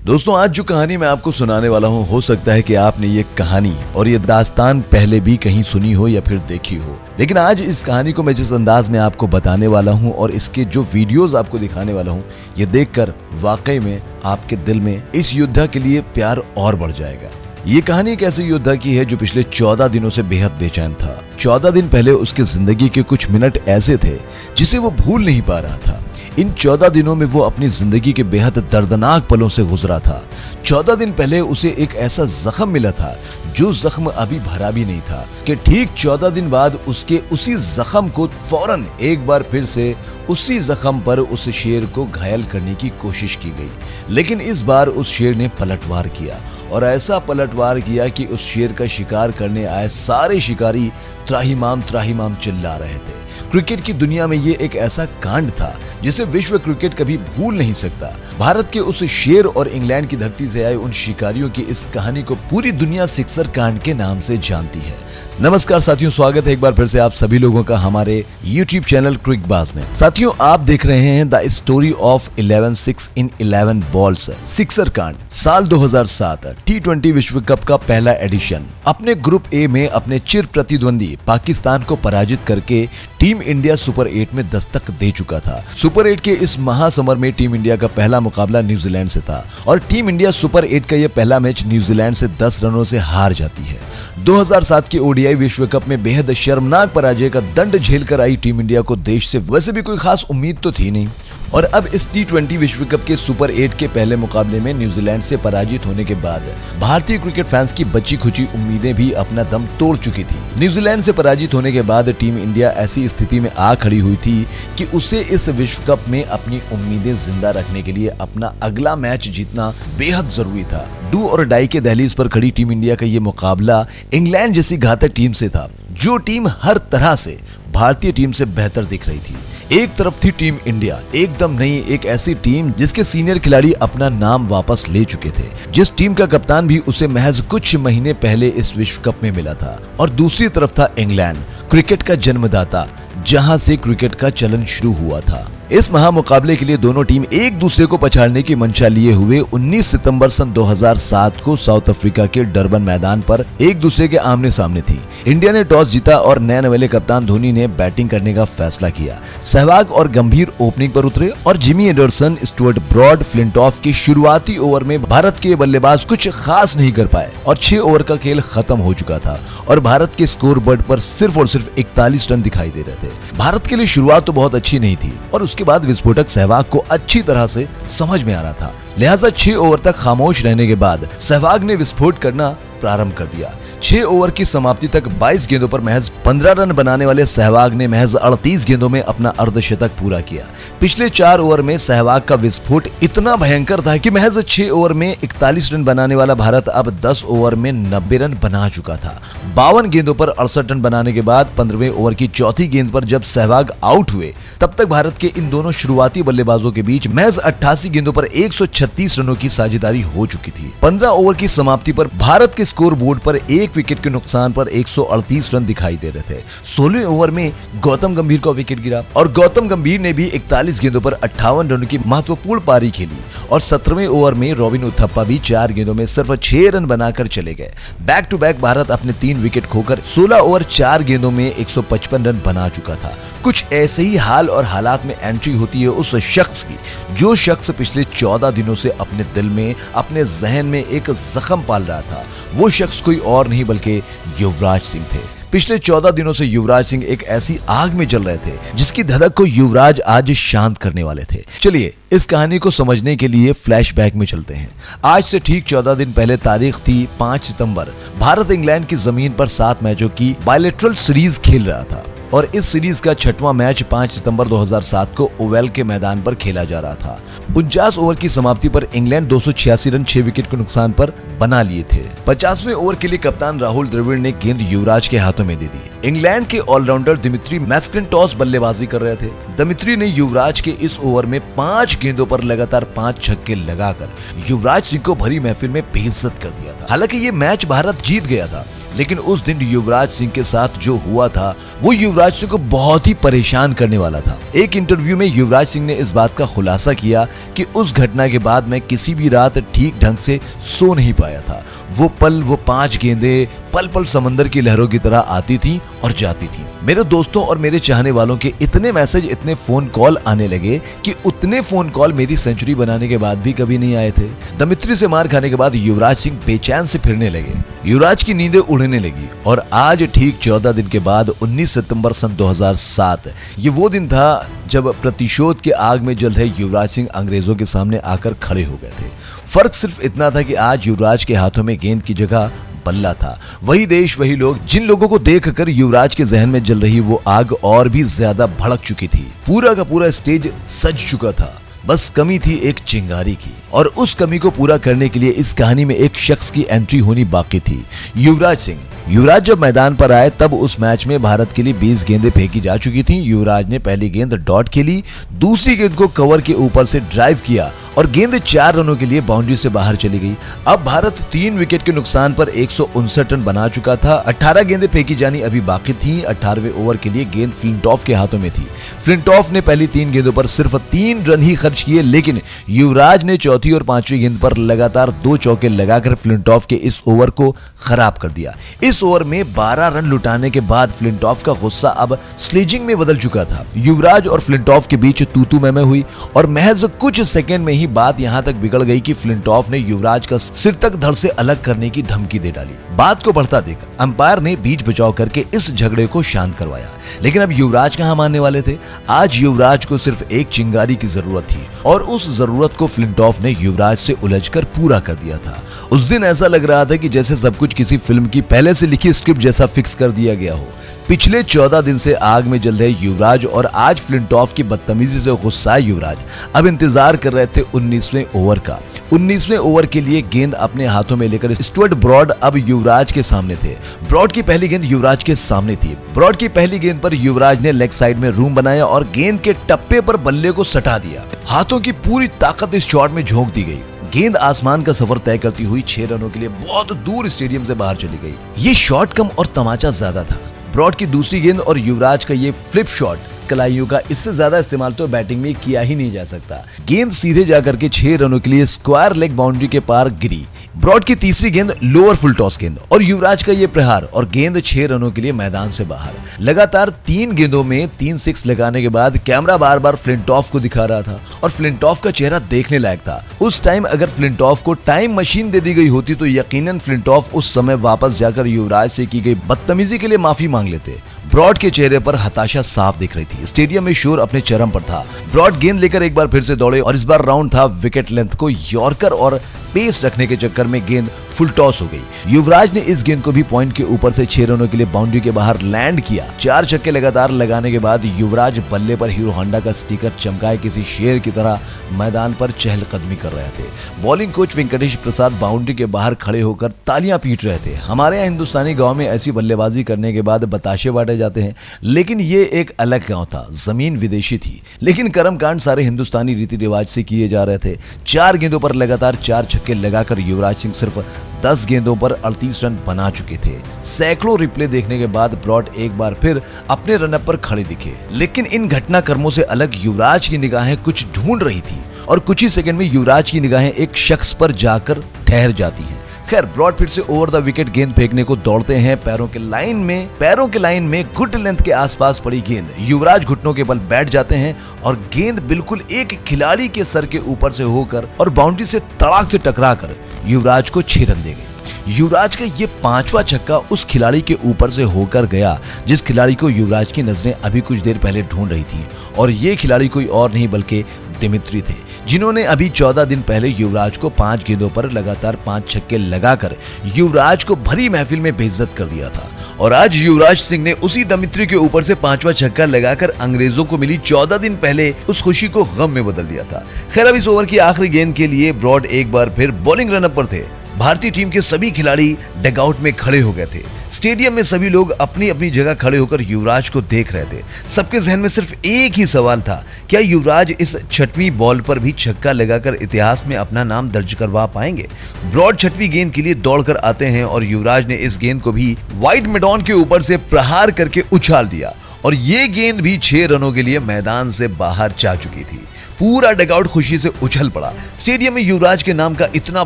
दोस्तों, आज जो कहानी मैं आपको सुनाने वाला हूँ, हो सकता है कि आपने ये कहानी और ये दास्तान पहले भी कहीं सुनी हो या फिर देखी हो, लेकिन आज इस कहानी को मैं जिस अंदाज में आपको बताने वाला हूँ और इसके जो वीडियोस आपको दिखाने वाला हूँ, ये देखकर वाकई में आपके दिल में इस योद्धा के लिए प्यार और बढ़ जाएगा। ये कहानी एक ऐसे योद्धा की है जो पिछले 14 दिनों से बेहद बेचैन था। 14 दिन पहले उसके जिंदगी के कुछ मिनट ऐसे थे जिसे वो भूल नहीं पा रहा था। इन 14 दिनों में वो अपनी जिंदगी के बेहद दर्दनाक पलों से गुजरा था। 14 दिन पहले उसे एक ऐसा जख्म मिला था जो जख्म अभी भरा भी नहीं था कि ठीक 14 दिन बाद उसके उसी जख्म को फौरन एक बार फिर से उसी जख्म पर उस शेर को घायल करने की कोशिश की गई। लेकिन इस बार उस शेर ने पलटवार किया और ऐसा पलटवार किया कि उस शेर का शिकार करने आए सारे शिकारी त्राहिमाम चिल्ला रहे थे। क्रिकेट की दुनिया में ये एक ऐसा कांड था जिसे विश्व क्रिकेट कभी भूल नहीं सकता। भारत के उस शेर और इंग्लैंड की धरती से आए उन शिकारियों की इस कहानी को पूरी दुनिया सिक्सर कांड के नाम से जानती है। नमस्कार साथियों, स्वागत है एक बार फिर से आप सभी लोगों का हमारे YouTube चैनल क्रिकबाज में। साथियों, आप देख रहे हैं the story of 11 6 in 11 balls sixer कांड, साल 2007 T20 विश्व कप का पहला एडिशन। अपने ग्रुप ए में अपने चिर प्रतिद्वंदी पाकिस्तान को पराजित करके टीम इंडिया सुपर 8 में दस्तक दे चुका था। सुपर 8 के इस महासमर में टीम इंडिया का पहला मुकाबला न्यूजीलैंड से था और टीम इंडिया सुपर 8 का यह पहला मैच न्यूजीलैंड से 10 रनों से हार जाती है। 2007 के ओडीआई विश्व कप में बेहद शर्मनाक पराजय का दंड झेलकर आई टीम इंडिया को देश से वैसे भी कोई खास उम्मीद तो थी नहीं, और अब इस T20 विश्व कप के सुपर 8 के पहले मुकाबले में न्यूजीलैंड से पराजित होने के बाद भारतीय क्रिकेट फैंस की बची खुची उम्मीदें भी अपना दम तोड़ चुकी थी। न्यूजीलैंड से पराजित होने के बाद टीम इंडिया ऐसी स्थिति में आ खड़ी हुई थी कि उसे इस विश्व कप में अपनी उम्मीदें जिंदा रखने के लिए अपना अगला मैच जीतना बेहद जरूरी था। डू और डाई के दहलीज पर खड़ी टीम इंडिया का ये मुकाबला इंग्लैंड जैसी घातक टीम से था, जो टीम हर तरह से भारतीय टीम से बेहतर दिख रही थी। एक तरफ थी टीम इंडिया, एकदम नई एक ऐसी टीम जिसके सीनियर खिलाड़ी अपना नाम वापस ले चुके थे, जिस टीम का कप्तान भी उसे महज कुछ महीने पहले इस विश्व कप में मिला था। और दूसरी तरफ था इंग्लैंड, क्रिकेट का जन्मदाता, जहां से क्रिकेट का चलन शुरू हुआ था। इस महामुकाबले के लिए दोनों टीम एक दूसरे को पछाड़ने की मंशा लिए हुए 19 सितंबर सन 2007 को साउथ अफ्रीका के डरबन मैदान पर एक दूसरे के आमने सामने थी। इंडिया ने टॉस जीता और नए नवेले कप्तान धोनी ने बैटिंग करने का फैसला किया। सहवाग और गंभीर ओपनिंग पर उतरे और Jimmy Anderson, Stuart Broad, Flintoff की शुरुआती ओवर में भारत के बल्लेबाज कुछ खास नहीं कर पाए और 6 ओवर का खेल खत्म हो चुका था और भारत के स्कोर बोर्ड पर सिर्फ और सिर्फ 41 रन दिखाई दे रहे थे। भारत के लिए शुरुआत तो बहुत अच्छी नहीं थी और उसके बाद विस्फोटक सहवाग को अच्छी तरह से समझ में आ रहा था, लिहाजा 6 ओवर तक खामोश रहने के बाद सहवाग ने विस्फोट करना प्रारंभ कर दिया। 6 ओवर की समाप्ति तक 22 गेंदों पर महज 15 रन बनाने वाले सहवाग ने महज 38 गेंदों में अपना अर्धशतक पूरा किया। पिछले 4 ओवर में सहवाग का विस्फोट इतना भयंकर था कि महज 6 ओवर में 41 रन बनाने वाला भारत अब 10 ओवर में 90 रन बना चुका था। 52 गेंदों पर 68 रन बनाने के बाद 15वें ओवर की चौथी गेंद पर जब सहवाग आउट हुए, तब तक भारत के इन दोनों शुरुआती बल्लेबाजों के बीच महज 88 गेंदों पर 136 रनों की साझेदारी हो चुकी थी। 15 ओवर की समाप्ति पर भारत के स्कोर बोर्ड पर एक विकेट के नुकसान पर 138 रन दिखाई दे रहे थे। 16वें ओवर में गौतम गंभीर का विकेट गिरा और गौतम गंभीर ने भी 41 गेंदों पर 58 रनों की महत्वपूर्ण पारी खेली और 17वें ओवर में रॉबिन उथप्पा भी 4 गेंदों में सिर्फ 6 रन बनाकर चले गए। बैक टू बैक भारत अपने 3 विकेट खोकर 16 ओवर 4 गेंदों में 155 रन बना चुका था। कुछ ऐसे ही हाल और हालात में एंट्री होती है उस शख्स की, जो शख्स पिछले 14 दिनों से अपने दिल में, अपने जहन में एक जख्म पाल रहा था। वो शख्स कोई और नहीं बल्कि युवराज सिंह थे। पिछले 14 दिनों से युवराज सिंह एक ऐसी आग में जल रहे थे जिसकी धधक को युवराज आज शांत करने वाले थे। चलिए इस कहानी को समझने के लिए फ्लैशबैक में चलते हैं। आज से ठीक 14 दिन पहले तारीख थी 5 सितंबर। भारत इंग्लैंड की जमीन पर 7 मैचों की बायलैटरल सीरीज खेल रहा था और इस सीरीज का 6वां मैच 5 सितंबर 2007 को ओवल के मैदान पर खेला जा रहा था। 49 ओवर की समाप्ति पर इंग्लैंड 286 रन 6 विकेट के नुकसान पर बना लिए थे। 50वें ओवर के लिए कप्तान राहुल द्रविड़ ने गेंद युवराज के हाथों में दे दी। इंग्लैंड के ऑलराउंडर दिमित्री मैकइंटोश बल्लेबाजी कर रहे थे। दिमित्री ने युवराज के इस ओवर में 5 गेंदों पर लगातार 5 छक्के लगाकर युवराज सिंह को भरी महफिल में बेइज्जत कर दिया था। हालांकि ये मैच भारत जीत गया था, लेकिन उस दिन युवराज सिंह के साथ जो हुआ था वो युवराज सिंह को बहुत ही परेशान करने वाला था। एक इंटरव्यू में युवराज सिंह ने इस बात का खुलासा किया कि उस घटना के बाद मैं किसी भी रात ठीक ढंग से सो नहीं पाया था। वो पल, वो 5 गेंदें पल पल समंदर की लहरों की तरह आती थी और जाती थी। मेरे दोस्तों और मेरे चाहने वालों के इतने मैसेज, इतने फोन कॉल आने लगे कि उतने फोन कॉल मेरी सेंचुरी बनाने के बाद भी कभी नहीं आए थे। दमित्री से मार खाने के बाद युवराज सिंह बेचैन से फिरने लगे, युवराज की नींदें उड़ने लगी। और आज ठीक 14 दिन के बाद 19 सितंबर सन 2007 ये वो दिन था जब प्रतिशोध के आग में जल रहे युवराज सिंह अंग्रेजों के सामने आकर खड़े हो गए थे। फर्क सिर्फ इतना था कि आज युवराज के हाथों में गेंद की जगह बल्ला था। वही देश, वही लोग, जिन लोगों को देखकर युवराज के जहन में जल रही वो आग और भी ज्यादा भड़क चुकी थी। पूरा का पूरा स्टेज सज चुका था, बस कमी थी एक चिंगारी की। और उस कमी को पूरा करने के लिए इस कहानी में एक शख्स की एंट्री होनी बाकी थी, युवराज सिंह। युवराज जब मैदान पर आए तब उस मैच में भारत के लिए 20 गेंदें फेंकी जा चुकी थीं। युवराज ने पहली गेंद डॉट खेली, दूसरी गेंद को कवर के ऊपर से ड्राइव किया और गेंद 4 रनों के लिए बाउंड्री से बाहर चली गई। अब भारत 3 विकेट के नुकसान पर 159 रन बना चुका था। 18 गेंदें फेंकी जानी अभी बाकी थी। 18वें ओवर के लिए गेंद फ्लिंटॉफ के हाथों में थी। फ्लिंटॉफ ने पहली 3 गेंदों पर सिर्फ 3 रन ही खर्च किए, लेकिन युवराज ने चौथी और 5वीं गेंद पर लगातार 2 चौके लगाकर फ्लिंटॉफ के इस ओवर को खराब कर दिया। इस ओवर में 12 रन लुटाने के बाद फ्लिंटॉफ का गुस्सा अब स्लेजिंग में बदल चुका था। युवराज और फ्लिंटॉफ के बीच तू-तू मैं-मैं हुई और महज कुछ सेकंड में ही बात यहां तक बिगड़ गई कि फ्लिंटॉफ ने युवराज का सिर तक धड़ से अलग करने की धमकी दे डाली। बात को बढ़ता देख अंपायर ने बीच बचाव करके इस झगड़े को शांत करवाया, लेकिन अब युवराज कहां मानने वाले थे। आज युवराज को सिर्फ एक चिंगारी की जरूरत थी और उस जरूरत को फ्लिंटॉफ ने युवराज से उलझकर पूरा कर दिया था। उस दिन ऐसा लग रहा था कि जैसे सब कुछ किसी फिल्म की पहले से लिखी स्क्रिप्ट जैसा फिक्स कर दिया गया हो। पिछले 14 दिन से आग में जल रहे युवराज और आज फ्लिंटॉफ की बदतमीजी से गुस्साए युवराज अब इंतजार कर रहे थे 19वें ओवर का। 19वें ओवर के लिए गेंद अपने हाथों में लेकर स्टुअर्ट ब्रॉड अब युवराज के सामने थे। ब्रॉड की पहली गेंद युवराज के सामने थी। ब्रॉड की पहली गेंद पर युवराज ने लेग साइड में रूम बनाया और गेंद के टप्पे पर बल्ले को सटा दिया। हाथों की पूरी ताकत इस शॉट में झोंक दी गई। गेंद आसमान का सफर तय करती हुई 6 रनों के लिए बहुत दूर स्टेडियम से बाहर चली गई। ये शॉट कम और तमाचा ज्यादा था। ब्रॉड की दूसरी गेंद और युवराज का ये फ्लिप शॉट कलाइयों का, इससे ज्यादा इस्तेमाल तो बैटिंग में किया ही नहीं जा सकता। गेंद सीधे जाकर के 6 रनों के लिए स्क्वायर लेग बाउंड्री के पार गिरी। ब्रॉड की तीसरी गेंद लोअर फुल टॉस गेंद और युवराज का ये प्रहार और गेंद 6 रनों के लिए मैदान से बाहर। लगातार 3 गेंदों में 3 6 लगाने के बाद कैमरा बार बार फ्लिंटॉफ को दिखा रहा था और फ्लिंटॉफ का चेहरा देखने लायक था। उस टाइम अगर फ्लिंटॉफ को टाइम मशीन दे दी गई होती तो यकीनन फ्लिंटॉफ उस समय वापस जाकर युवराज से की गई बदतमीजी के लिए माफी मांग लेते। ब्रॉड के चेहरे पर हताशा साफ दिख रही थी। स्टेडियम में शोर अपने चरम पर था। ब्रॉड गेंद लेकर एक बार फिर से दौड़े और इस बार राउंड था विकेट लेंथ को यॉर्कर और पेस रखने के चक्कर में गेंद फुल टॉस हो गई। युवराज ने इस गेंद को भी पॉइंट के ऊपर से 6 रनों के लिए बाउंड्री के बाहर लैंड किया। 4 छक्के लगातार लगाने के बाद युवराज बल्ले पर हीरो होंडा का स्टिकर चमकाए किसी शेर की तरह मैदान पर चहलकदमी कर रहे थे। बॉलिंग कोच वेंकटेश प्रसाद बाउंड्री के बाहर खड़े होकर तालियां पीट रहे थे। हमारे यहाँ हिंदुस्तानी गांव में ऐसी बल्लेबाजी करने के बाद बताशे बांटे जाते हैं, लेकिन ये एक अलग गांव था। जमीन विदेशी थी, लेकिन कर्मकांड सारे हिंदुस्तानी रीति रिवाज से किए जा रहे थे। 4 गेंदों पर लगातार 4 छक्के लगाकर युवराज सिंह सिर्फ 10 गेंदों पर 38 रन बना चुके थे। सैकड़ों रिप्ले देखने के बाद ब्रॉड एक बार फिर अपने रनअप पर खड़े दिखे, लेकिन इन घटनाक्रमों से अलग युवराज की निगाहें कुछ ढूंढ रही थी और कुछ ही सेकंड में युवराज की निगाहें एक शख्स पर जाकर ठहर जाती हैं। खैर, ब्रॉड फिर से ओवर द विकेट गेंद फेंकने को दौड़ते हैं। पैरों के लाइन में गुड लेंथ के आसपास पड़ी गेंद युवराज घुटनों के बल बैठ जाते हैं और गेंद बिल्कुल एक खिलाड़ी के सर के ऊपर से होकर और बाउंड्री से तड़ाक से टकराकर युवराज को 6 रन दे गई। युवराज का ये 5वां छक्का उस खिलाड़ी के ऊपर से होकर गया जिस खिलाड़ी को युवराज की नजरें अभी कुछ देर पहले ढूंढ रही थी, और ये खिलाड़ी कोई और नहीं बल्कि दिमित्री थे, जिन्होंने अभी 14 दिन पहले युवराज को 5 गेंदों पर लगातार 5 छक्के लगाकर युवराज को भरी महफिल में बेइज्जत कर दिया था। और आज युवराज सिंह ने उसी दिमित्री के ऊपर से 5वां छक्का लगाकर अंग्रेजों को मिली 14 दिन पहले उस खुशी को गम में बदल दिया था। खैर, अब इस ओवर की आखिरी गेंद के लिए ब्रॉड एक बार फिर बॉलिंग रनअप पर थे। भारतीय टीम के सभी खिलाड़ी डगआउट में खड़े हो गए थे। स्टेडियम में सभी लोग अपनी अपनी जगह खड़े होकर युवराज को देख रहे थे। सबके जहन में सिर्फ एक ही सवाल था, क्या युवराज इस 6वीं बॉल पर भी छक्का लगाकर इतिहास में अपना नाम दर्ज करवा पाएंगे? ब्रॉड छठवीं गेंद के लिए दौड़कर आते हैं और युवराज ने इस गेंद को भी वाइड मिडॉन के ऊपर से प्रहार करके उछाल दिया और ये गेंद भी 6 रनों के लिए मैदान से बाहर जा चुकी थी। पूरा डगआउट खुशी से उछल पड़ा। स्टेडियम में युवराज के नाम का इतना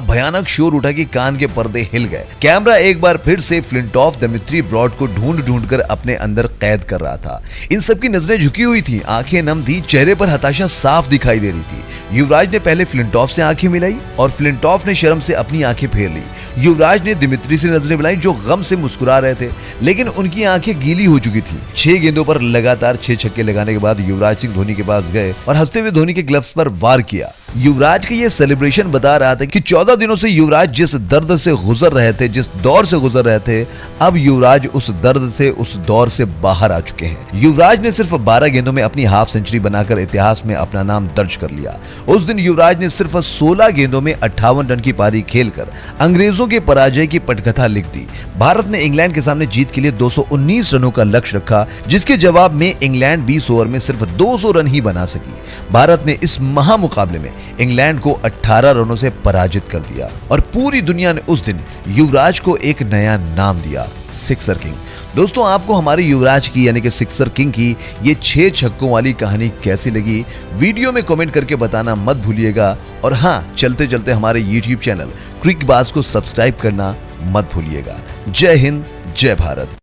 भयानक शोर उठा कि कान के पर्दे हिल गए। कैमरा एक बार फिर से फ्लिंटॉफ दिमित्री ब्रॉड को ढूंढ कर अपने अंदर कैद कर रहा था। इन सबकी नजरें झुकी हुई थी, आंखें नम थी, चेहरे पर हताशा साफ दिखाई दे रही थी। युवराज ने पहले फ्लिंटॉफ से आंखें मिलाई और फ्लिंटॉफ ने शर्म से अपनी आंखें फेर ली। युवराज ने दिमित्री से नजरें मिलाई जो गम से मुस्कुरा रहे थे, लेकिन उनकी आंखें गीली हो चुकी थी। 6 गेंदों पर लगातार 6 छक्के लगाने के बाद युवराज सिंह धोनी के पास गए और हंसते हुए धोनी के ग्लव्स पर वार किया। युवराज का ये सेलिब्रेशन बता रहा था कि 14 दिनों से युवराज जिस दर्द से गुजर रहे थे, जिस दौर से गुजर रहे थे, अब युवराज उस दर्द से, उस दौर से बाहर आ चुके हैं। युवराज ने सिर्फ 12 गेंदों में अपनी हाफ सेंचुरी बनाकर इतिहास में अपना नाम दर्ज कर लिया। उस दिन युवराज ने सिर्फ 16 गेंदों में 58 रन की पारी खेलकर अंग्रेजों के पराजय की पटकथा लिख दी। भारत ने इंग्लैंड के सामने जीत के लिए 219 रनों का लक्ष्य रखा, जिसके जवाब में इंग्लैंड 20 ओवर में सिर्फ 200 रन ही बना सकी। भारत ने इस महामुकाबले में इंग्लैंड को 18 रनों से पराजित कर दिया और पूरी दुनिया ने उस दिन युवराज को एक नया नाम दिया, सिक्सर किंग। दोस्तों, आपको हमारे युवराज की यानी कि सिक्सर किंग की ये 6 छक्कों वाली कहानी कैसी लगी, वीडियो में कमेंट करके बताना मत भूलिएगा। और हाँ, चलते चलते हमारे YouTube चैनल क्रिकबाज को सब्सक्राइब करना मत भूलिएगा। जय हिंद, जय भारत।